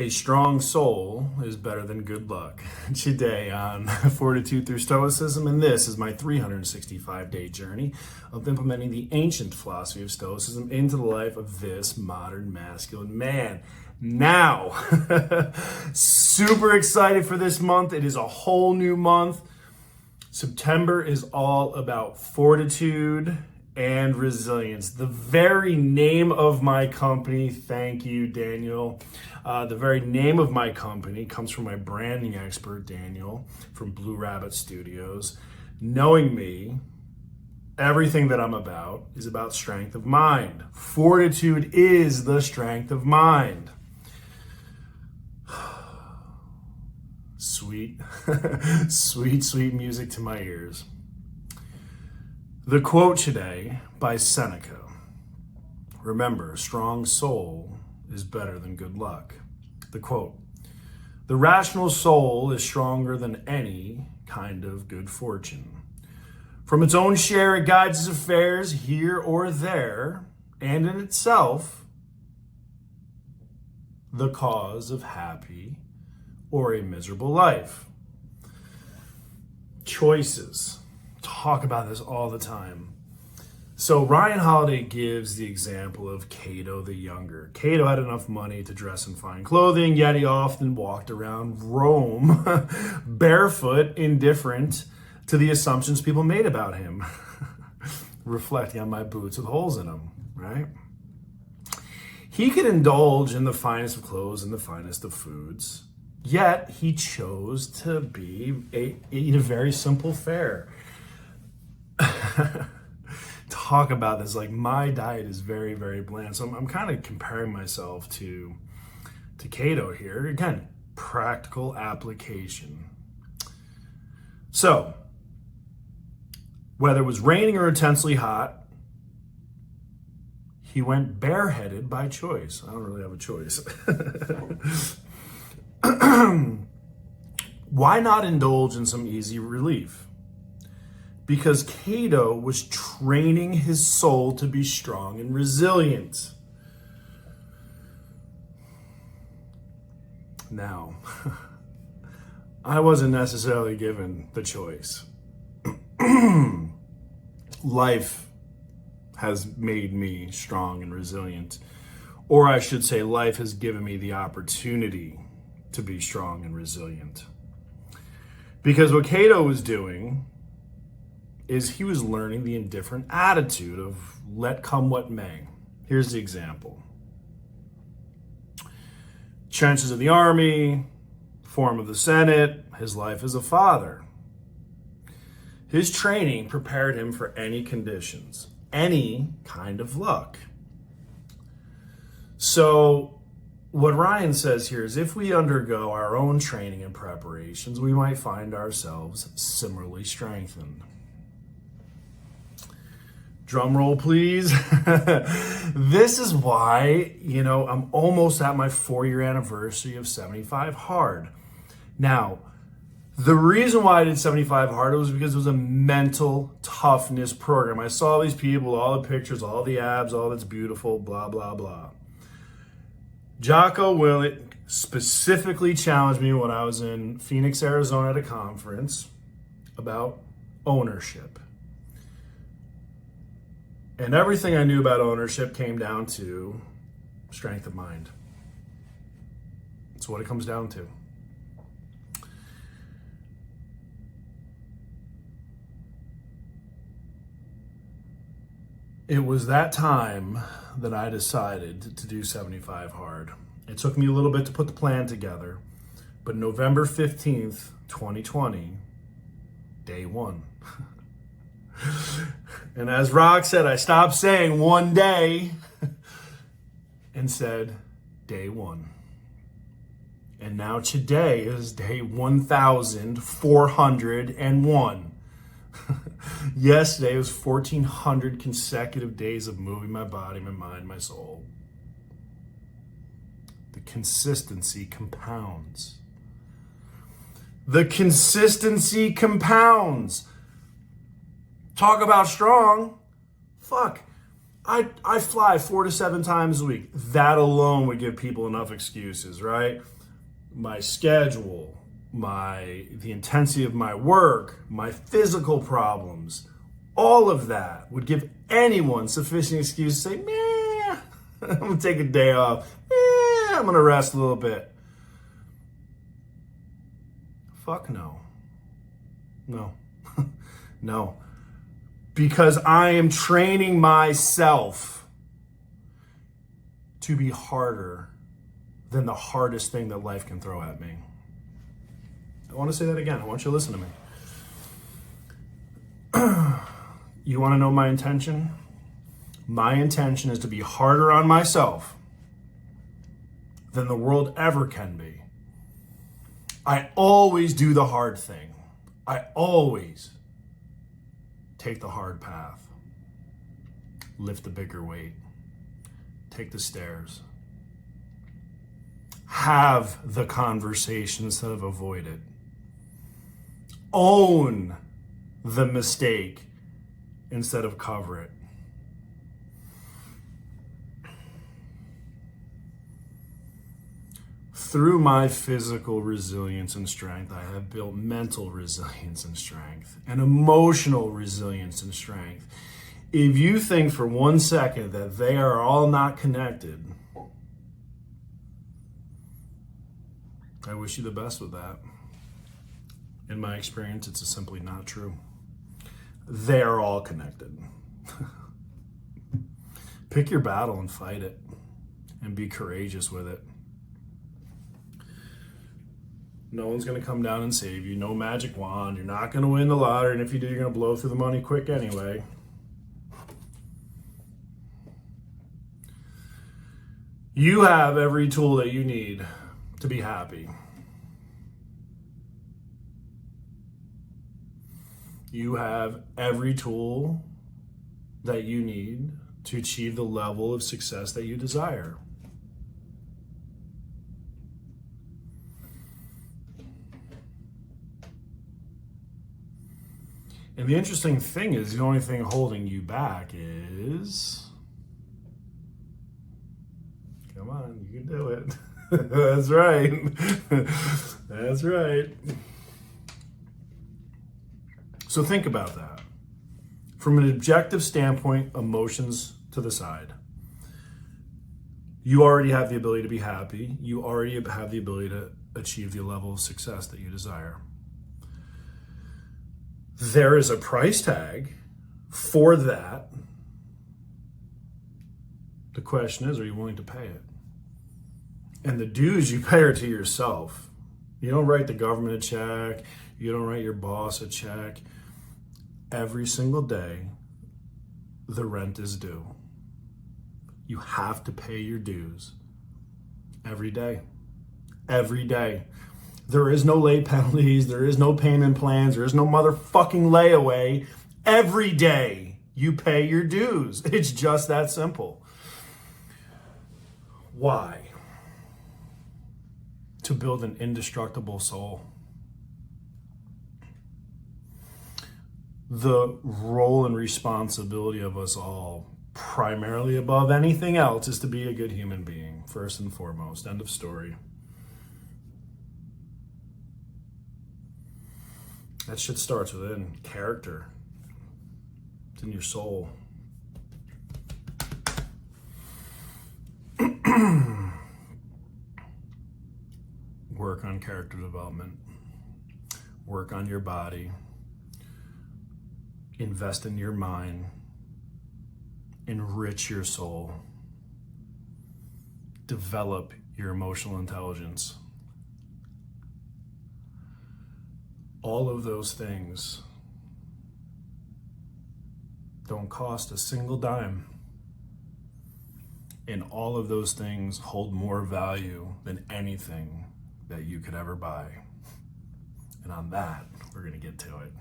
A strong soul is better than good luck. Today on Fortitude through Stoicism, and this is my 365-day journey of implementing the ancient philosophy of Stoicism into the life of this modern masculine man. Now, super excited for this month. It is a whole new month. September is all about fortitude and resilience. The very name of my company, thank you, Daniel. The very name of my company comes from my branding expert, Daniel, from Blue Rabbit Studios. Knowing me, everything that I'm about is about strength of mind. Fortitude is the strength of mind. Sweet, sweet music to my ears. The quote today by Seneca. Remember, a strong soul is better than good luck. The quote, the rational soul is stronger than any kind of good fortune. From its own share, it guides its affairs here or there, and in itself, the cause of happy or a miserable life. Choices. Talk about this all the time. So Ryan Holiday gives the example of Cato the Younger. Cato had enough money to dress in fine clothing, yet he often walked around Rome barefoot, indifferent to the assumptions people made about him. Reflecting on my boots with holes in them, right? He could indulge in the finest of clothes and the finest of foods, yet he chose to eat a very simple fare. Talk about this, like my diet is very, very bland. So I'm kind of comparing myself to Cato here. Again, practical application. So, whether it was raining or intensely hot, he went bareheaded by choice. I don't really have a choice. Why not indulge in some easy relief? Because Cato was training his soul to be strong and resilient. Now, I wasn't necessarily given the choice. Life has made me strong and resilient. Or I should say, life has given me the opportunity to be strong and resilient. Because what Cato was doing is he was learning the indifferent attitude of let come what may. Here's the example. Trenches of the army, forum of the Senate, his life as a father. His training prepared him for any conditions, any kind of luck. So what Ryan says here is if we undergo our own training and preparations, we might find ourselves similarly strengthened. Drum roll, please. This is why, I'm almost at my 4-year anniversary of 75 Hard. Now, the reason why I did 75 Hard was because it was a mental toughness program. I saw these people, all the pictures, all the abs, all that's beautiful, blah, blah, blah. Jocko Willett specifically challenged me when I was in Phoenix, Arizona at a conference about ownership. And everything I knew about ownership came down to strength of mind. That's what it comes down to. It was that time that I decided to do 75 Hard. It took me a little bit to put the plan together, but November 15th, 2020, day one. And as Rock said, I stopped saying one day and said day one. And now today is day 1,401. Yesterday was 1,400 consecutive days of moving my body, my mind, my soul. The consistency compounds. The consistency compounds. Talk about strong. Fuck. I fly 4 to 7 times a week. That alone would give people enough excuses, right? My schedule, the intensity of my work, my physical problems, all of that would give anyone sufficient excuse to say, meh, I'm gonna take a day off. Meh, I'm gonna rest a little bit. Fuck no. No. No. Because I am training myself to be harder than the hardest thing that life can throw at me. I want to say that again. I want you to listen to me. You want to know my intention? My intention is to be harder on myself than the world ever can be. I always do the hard thing. I always take the hard path. Lift the bigger weight. Take the stairs. Have the conversation instead of avoid it. Own the mistake instead of cover it. Through my physical resilience and strength, I have built mental resilience and strength and emotional resilience and strength. If you think for 1 second that they are all not connected, I wish you the best with that. In my experience, it's simply not true. They are all connected. Pick your battle and fight it, and be courageous with it. No one's going to come down and save you. No magic wand. You're not going to win the lottery. And if you do, you're going to blow through the money quick anyway. You have every tool that you need to be happy. You have every tool that you need to achieve the level of success that you desire. And the interesting thing is, the only thing holding you back is, come on, you can do it. That's right. That's right. So think about that. From an objective standpoint, emotions to the side. You already have the ability to be happy. You already have the ability to achieve the level of success that you desire. There is a price tag for that. The question is, are you willing to pay it? And the dues you pay are to yourself. You don't write the government a check. You don't write your boss a check. Every single day, the rent is due. You have to pay your dues every day. Every day. There is no late penalties. There is no payment plans. There is no motherfucking layaway. Every day you pay your dues. It's just that simple. Why? To build an indestructible soul. The role and responsibility of us all, primarily above anything else, is to be a good human being, first and foremost. End of story. That shit starts within character. It's in your soul. Work on character development. Work on your body. Invest in your mind. Enrich your soul. Develop your emotional intelligence. All of those things don't cost a single dime. And all of those things hold more value than anything that you could ever buy. And on that, we're going to get to it.